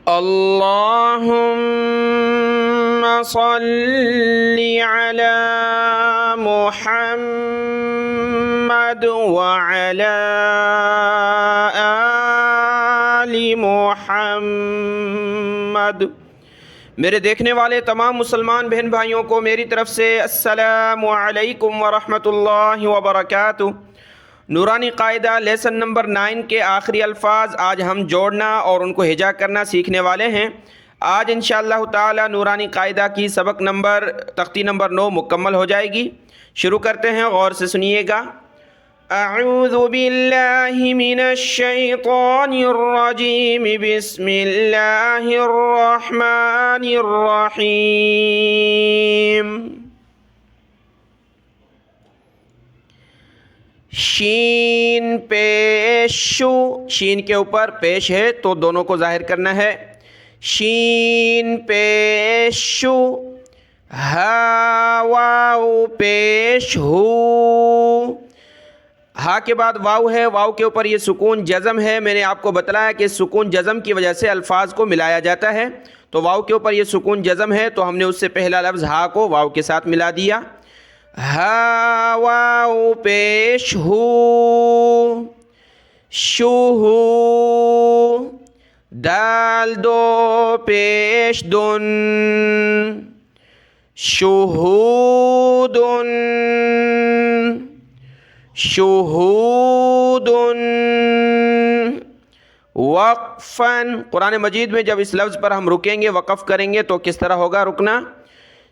اللهم صل على محمد وعلى آل محمد۔ میرے دیکھنے والے تمام مسلمان بہن بھائیوں کو میری طرف سے السلام علیکم ورحمۃ اللہ وبرکاتہ۔ نورانی قاعدہ لیسن نمبر 9 کے آخری الفاظ آج ہم جوڑنا اور ان کو ہجا کرنا سیکھنے والے ہیں۔ آج انشاءاللہ تعالی نورانی قاعدہ کی سبق نمبر تختی نمبر 9 مکمل ہو جائے گی۔ شروع کرتے ہیں، غور سے سنیے گا۔ اعوذ باللہ من الشیطان الرجیم، بسم اللہ الرحمن الرحیم۔ شین پیش شو، شین کے اوپر پیش ہے تو دونوں کو ظاہر کرنا ہے۔ شین پیش شو، ہا واو پیش ہو، ہا کے بعد واو ہے، واو کے اوپر یہ سکون جزم ہے۔ میں نے آپ کو بتلایا کہ سکون جزم کی وجہ سے الفاظ کو ملایا جاتا ہے، تو واو کے اوپر یہ سکون جزم ہے تو ہم نے اس سے پہلا لفظ ہا کو واو کے ساتھ ملا دیا۔ ہا واو پیش ہو، شو ہو، دال دو پیش دن، شہودن، شہودن، وقفاً۔ قرآن مجید میں جب اس لفظ پر ہم رکیں گے، وقف کریں گے تو کس طرح ہوگا رکنا؟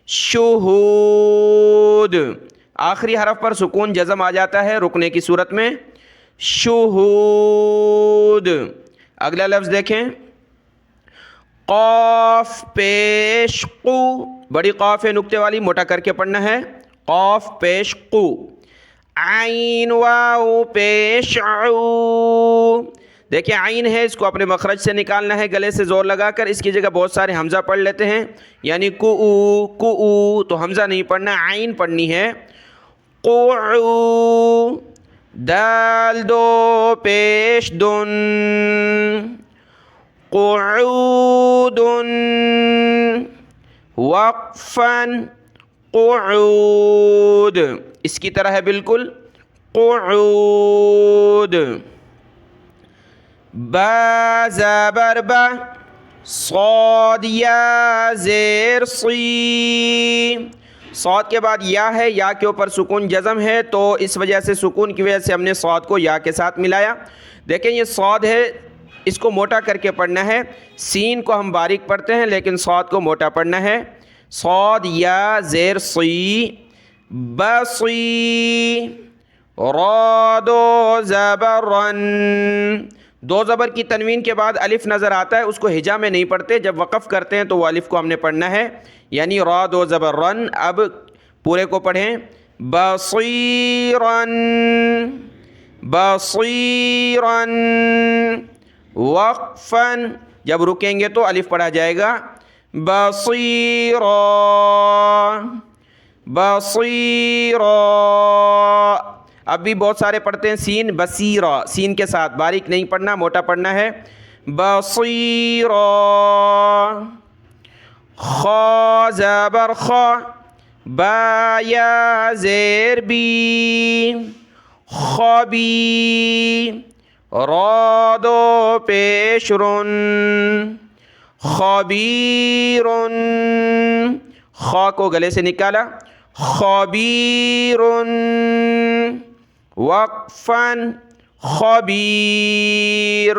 شہود، آخری حرف پر سکون جزم آ جاتا ہے رکنے کی صورت میں، شہود۔ اگلا لفظ دیکھیں، قاف پیش قو، بڑی قاف ہے نقطے والی، موٹا کر کے پڑھنا ہے، قاف پیش قو۔ عین واو پیش عو، دیکھیں عین ہے، اس کو اپنے مخرج سے نکالنا ہے گلے سے زور لگا کر۔ اس کی جگہ بہت سارے حمزہ پڑھ لیتے ہیں، یعنی کو تو حمزہ نہیں پڑھنا، عین پڑھنی ہے، قعو۔ دال دو پیش دن، قعودن، وقفاً، قعود، اس کی طرح ہے بالکل، قعود۔ با زبر با، صاد یا زیر صی، صاد کے بعد یا ہے، یا کے اوپر سکون جزم ہے تو اس وجہ سے سکون کی وجہ سے ہم نے صاد کو یا کے ساتھ ملایا۔ دیکھیں یہ صاد ہے، اس کو موٹا کر کے پڑھنا ہے، سین کو ہم باریک پڑھتے ہیں لیکن صاد کو موٹا پڑھنا ہے۔ صاد یا زیر صی، بصی، را دو زبر رن، دو زبر کی تنوین کے بعد الف نظر آتا ہے، اس کو ہجا میں نہیں پڑھتے، جب وقف کرتے ہیں تو وہ الف کو ہم نے پڑھنا ہے، یعنی را دو زبر رن۔ اب پورے کو پڑھیں، بصیرن، بصیرن، وقفاً، جب رکیں گے تو الف پڑھا جائے گا، بصیرا، بصیرا۔ اب بھی بہت سارے پڑھتے ہیں سین، بصیرا، سین کے ساتھ باریک نہیں پڑھنا، موٹا پڑھنا ہے، بصیرا۔ خا زبر خا، با یا زیر بی، خبی، را دو پیش رن، خبیرن، خا کو گلے سے نکالا، خبیرن، وقفاً، خبیر،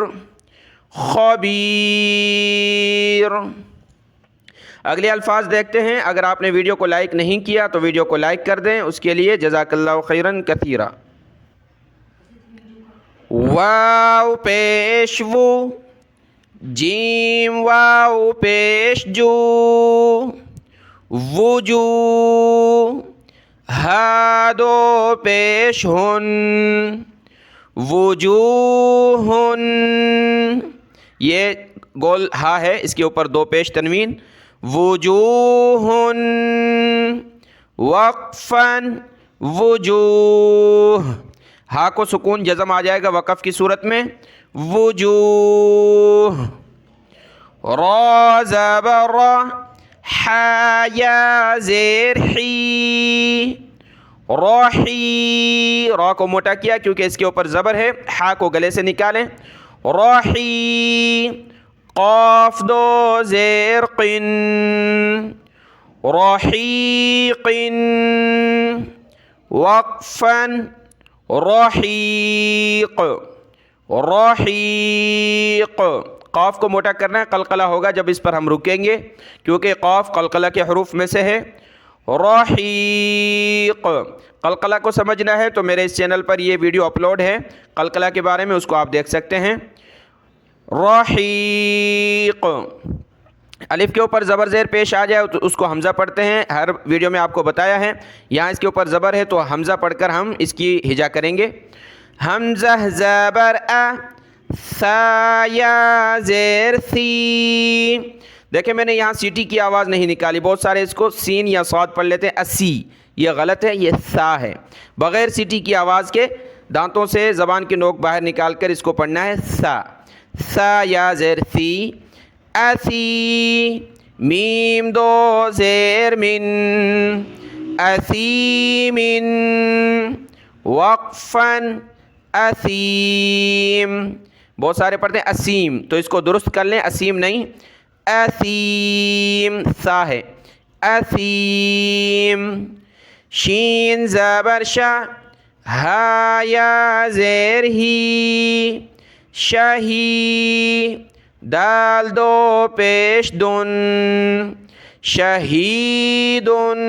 خبیر۔ اگلے الفاظ دیکھتے ہیں۔ اگر آپ نے ویڈیو کو لائک نہیں کیا تو ویڈیو کو لائک کر دیں، اس کے لیے جزاک اللہ خیراً کثیرا۔ واو پیش وو، جیم واو پیش جو، وجو، ہا دو پیش ہن، وجوہن، یہ گول ہا ہے، اس کے اوپر دو پیش تنوین، وجوہن، وقفاً، وجوہ، ہا کو سکون جزم آ جائے گا وقف کی صورت میں، وجوہ، را زبر را، حا یا زیر حی، راحی، را کو موٹا کیا کیونکہ اس کے اوپر زبر ہے، حا کو گلے سے نکالیں، راحی، قاف دو زیر قن، رحیق، وقفا، رحیق، رحیق، قاف کو موٹا کرنا ہے، قلقلہ ہوگا جب اس پر ہم رکیں گے کیونکہ قاف قلقلہ کے حروف میں سے ہے۔ رحیق، قلقلہ کو سمجھنا ہے تو میرے اس چینل پر یہ ویڈیو اپلوڈ ہے قلقلہ کے بارے میں، اس کو آپ دیکھ سکتے ہیں۔ رحیق، الف کے اوپر زبر زیر پیش آ جائے تو اس کو حمزہ پڑھتے ہیں، ہر ویڈیو میں آپ کو بتایا ہے۔ یہاں اس کے اوپر زبر ہے تو حمزہ پڑھ کر ہم اس کی ہجا کریں گے۔ حمزہ زبر ا، ثا یا زیر ثی، دیکھیں میں نے یہاں سیٹی کی آواز نہیں نکالی، بہت سارے اس کو سین یا صاد پڑھ لیتے ہیں، اسی، یہ غلط ہے، یہ ثا ہے، بغیر سیٹی کی آواز کے دانتوں سے زبان کی نوک باہر نکال کر اس کو پڑھنا ہے، ثا، ثا یا زیر ثی، اسی، میم دو زیر من، اثیم، وقفاً، اثیم، بہت سارے پڑھتے ہیں اسیم، تو اس کو درست کر لیں، اسیم نہیں، اثیم، ثا ہے، اثیم، شین زبر شا، ہا یا زیر ہی، شہی، دال دو پیش دن، شہیدن،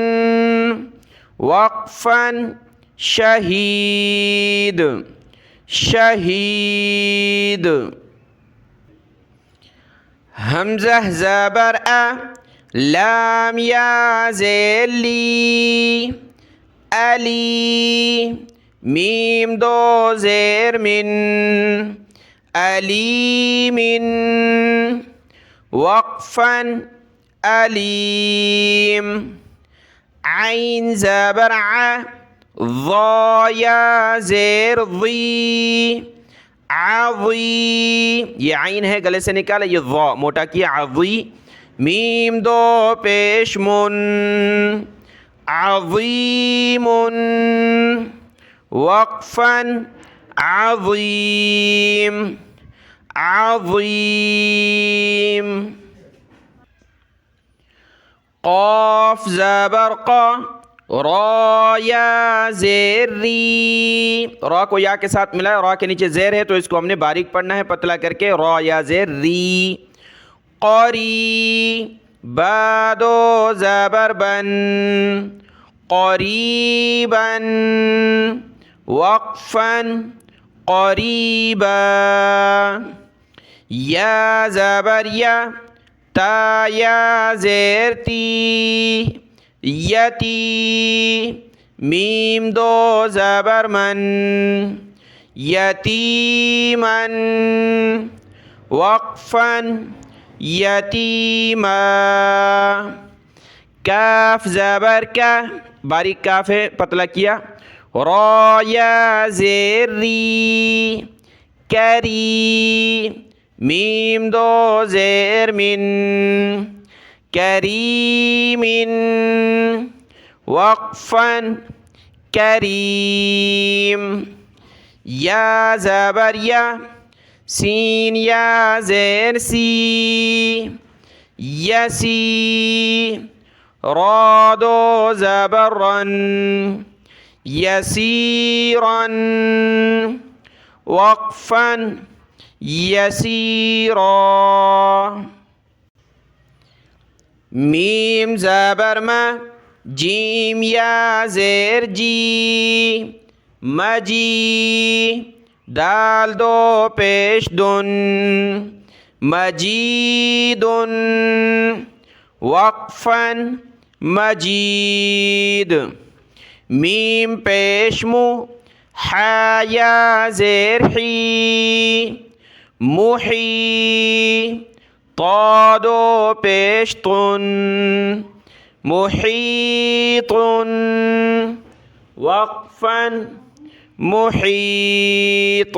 وقفاً، شہید، شہید، حمزہ زبر ا، لام یا زیر لی، علی، میم دو زیر من، علیم، وقفاً، علیم، عین زبر ع، ضا یا زیر ضی، عضی، یہ عین ہے گلے سے نکالا، یہ ضا موٹا کیا، عضی، میم دو پیش من، عظیم، وقفاً، عظیم، عظیم، قاف زبر قا، را یا زیر ری، را کو یا کے ساتھ ملا ہے، را کے نیچے زیر ہے تو اس کو ہم نے باریک پڑھنا ہے پتلا کر کے، را یا زیر ری، قری، با دو زبر بن، قریباً، وقفاً، قریبا، یا زبر یا، تا یا زیر تی، یتی، میم دو زبر من، یتیماً، وقفاً، یتیما، کاف زبر کا، باریک کاف ہے پتلا کیا، را یا زیر ری، کری، میم دو زیر من، کریم، وقفاً، کریم، یا زبر یا، سین یا زیر سی، یسی، را دو زبر رن، یسیرا، وقفاً، یسیرا، میم زبر ما، جیم یا زیر جی، مجی، دال دو پیش دن، مجید، وقفاً، مجید، میم پیش مو، حا یا زیر حی، محی، طا دو پیش طن، محیط، وقفاً، محیط،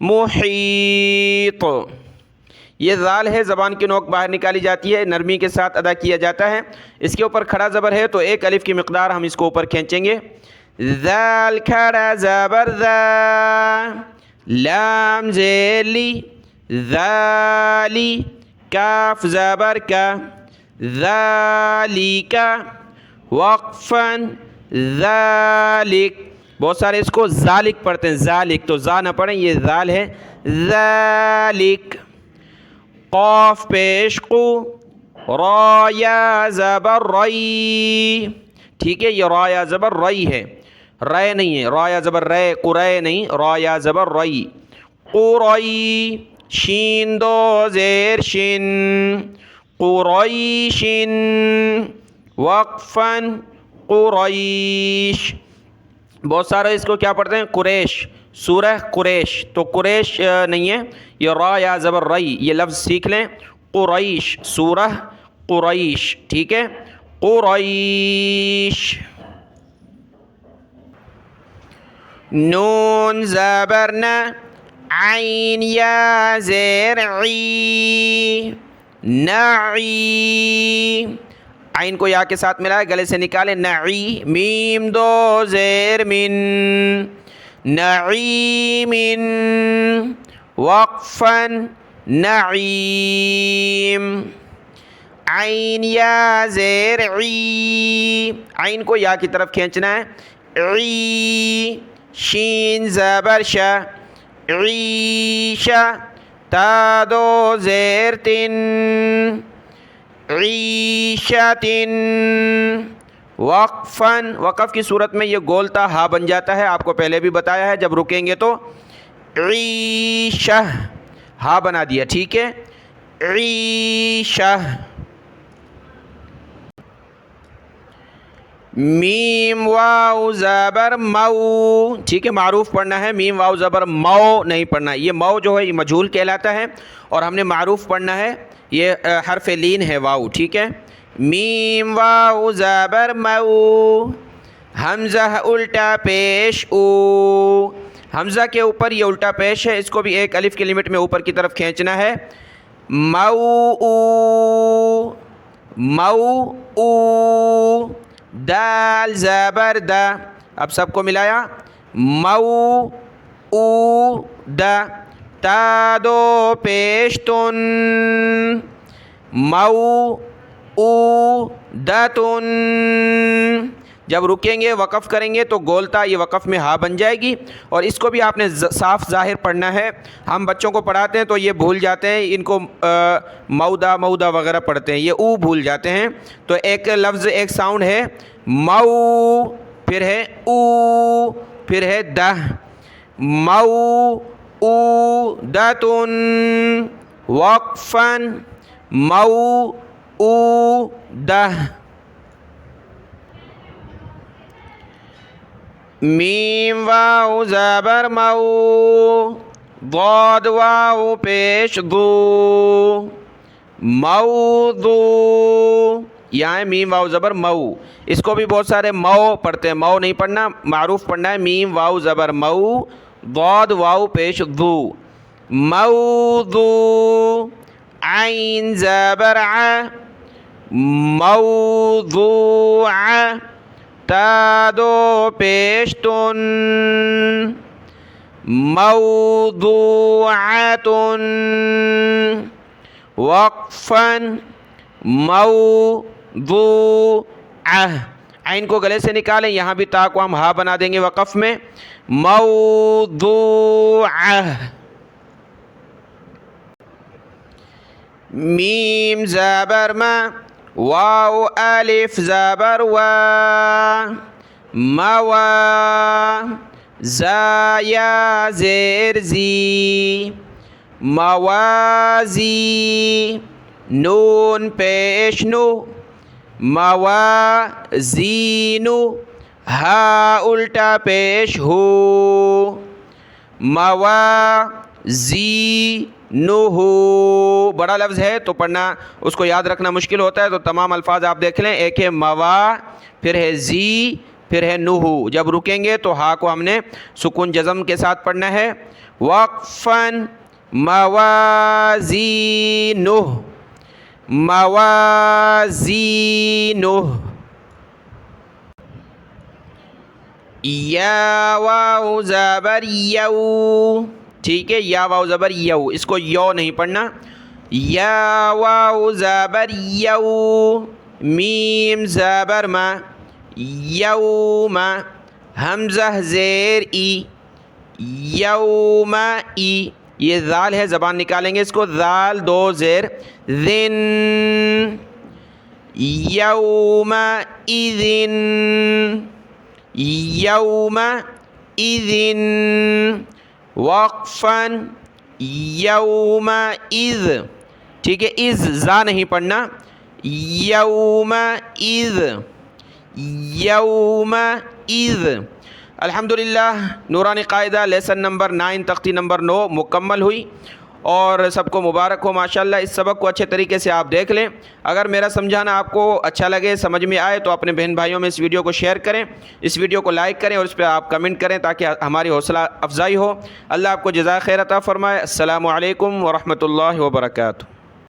محیط. یہ ذال ہے، زبان کی نوک باہر نکالی جاتی ہے، نرمی کے ساتھ ادا کیا جاتا ہے. اس کے اوپر کھڑا زبر ہے تو ایک الف کی مقدار ہم اس کو اوپر کھینچیں گے. ذال کھڑا زبر ذا، لام زیر لی، ذالی، کاف زبر کا، ذالک، وقفاً ذالک. بہت سارے اس کو ذالک پڑھتے ہیں، ذالک، تو ذا نہ پڑھیں، یہ ذال ہے. ذالک. قاف پیش قو، را یا زبر ری. ٹھیک ہے، یہ را یا زبر ری ہے، رے نہیں ہے، را یا زبر رے، قرے نہیں، را یا زبر ری. قری. شین دو زیر شن، قریشن. وقفاً قریش. بہت سارے اس کو کیا پڑھتے ہیں؟ قریش. سورہ قریش، تو قریش نہیں ہے، یہ را یا زبر ری. یہ لفظ سیکھ لیں، قریش، سورہ قریش. ٹھیک ہے، قریش. نون زبر نا، عین یا زیر عی، نعی. عین کو یا کے ساتھ ملائے، گلے سے نکالے، نعی. میم دو زیر من، نعیمن. وقفاً نعیم. عین یا زیر عی، عین کو یا کی طرف کھینچنا ہے، عی. شین زبر شا، عیشہ. تا دو زیر تن، عیشتن. وقفاً. وقف کی صورت میں یہ گولتا ہا بن جاتا ہے، آپ کو پہلے بھی بتایا ہے. جب رکیں گے تو عیشہ ہا بنا دیا. ٹھیک ہے، عیشہ. میم واو زبر مو. ٹھیک ہے، معروف پڑھنا ہے، میم واو زبر مو نہیں پڑھنا. یہ مو جو ہے یہ مجہول کہلاتا ہے، اور ہم نے معروف پڑھنا ہے، یہ حرف لین ہے واو. ٹھیک ہے، میم واو زبر مو. حمزہ الٹا پیش او. حمزہ کے اوپر یہ الٹا پیش ہے، اس کو بھی ایک الف کی لمٹ میں اوپر کی طرف کھینچنا ہے. مو او، مو او. دال زبر دا. اب سب کو ملایا، مو او دا. تا دو پیش تن، مو او دتن. جب رکیں گے وقف کریں گے تو گولتا یہ وقف میں ہا بن جائے گی، اور اس کو بھی آپ نے صاف ظاہر پڑھنا ہے. ہم بچوں کو پڑھاتے ہیں تو یہ بھول جاتے ہیں، ان کو مودا مودا وغیرہ پڑھتے ہیں، یہ او بھول جاتے ہیں. تو ایک لفظ ایک ساؤنڈ ہے مو، پھر ہے او، پھر ہے دہ. مو او دتن. وقفاً مو او دہ. میم واو زبر مو، ضاد واو پیش ضو، موضوع. یہاں ہے میم واو زبر مو. اس کو بھی بہت سارے مو پڑھتے ہیں، مو نہیں پڑھنا، معروف پڑھنا ہے. میم واو زبر مو، ضاد واو پیش ضو، موضوع. عین زبر ع، موضوع. تا دو پیش تن، موضوعتن. وقفاً موضوعہ. عین کو گلے سے نکالیں، یہاں بھی تا کو ہم ہا بنا دیں گے وقف میں، موضوعہ. میم زبر ما، واو الف زبر وا، موا. زا یا زیر زی، موازی. نون پیش نو، موازینو. ہا الٹا پیش ہو، موازینہو. بڑا لفظ ہے تو پڑھنا اس کو یاد رکھنا مشکل ہوتا ہے، تو تمام الفاظ آپ دیکھ لیں. ایک ہے موا، پھر ہے زی، پھر ہے نوح، جب رکیں گے تو ہا کو ہم نے سکون جزم کے ساتھ پڑھنا ہے. وقفاً موازینہ، موازینہ. یا واو زبر یو، ٹھیک ہے، یا واو زبر یو، اس کو یو نہیں پڑھنا. یا واو زبر یو، میم زبر ما، یوم، حمزہ زیر ای، یوم ای. یہ ذال ہے، زبان نکالیں گے اس کو، ذال دو زیر، ذن، یوم اذن، یوم اذن. وقفاً یوم اذ، ٹھیک ہے، از زا نہیں پڑھنا، یوم اذ، یوم اذ. الحمدللہ نورانی قاعدہ لیسن نمبر 9 تختی نمبر 9 مکمل ہوئی، اور سب کو مبارک ہو ماشاءاللہ. اس سبق کو اچھے طریقے سے آپ دیکھ لیں. اگر میرا سمجھانا آپ کو اچھا لگے، سمجھ میں آئے، تو اپنے بہن بھائیوں میں اس ویڈیو کو شیئر کریں، اس ویڈیو کو لائک کریں، اور اس پہ آپ کمنٹ کریں تاکہ ہماری حوصلہ افزائی ہو. اللہ آپ کو جزائے خیر عطا فرمائے. السلام علیکم ورحمۃ اللہ وبرکاتہ.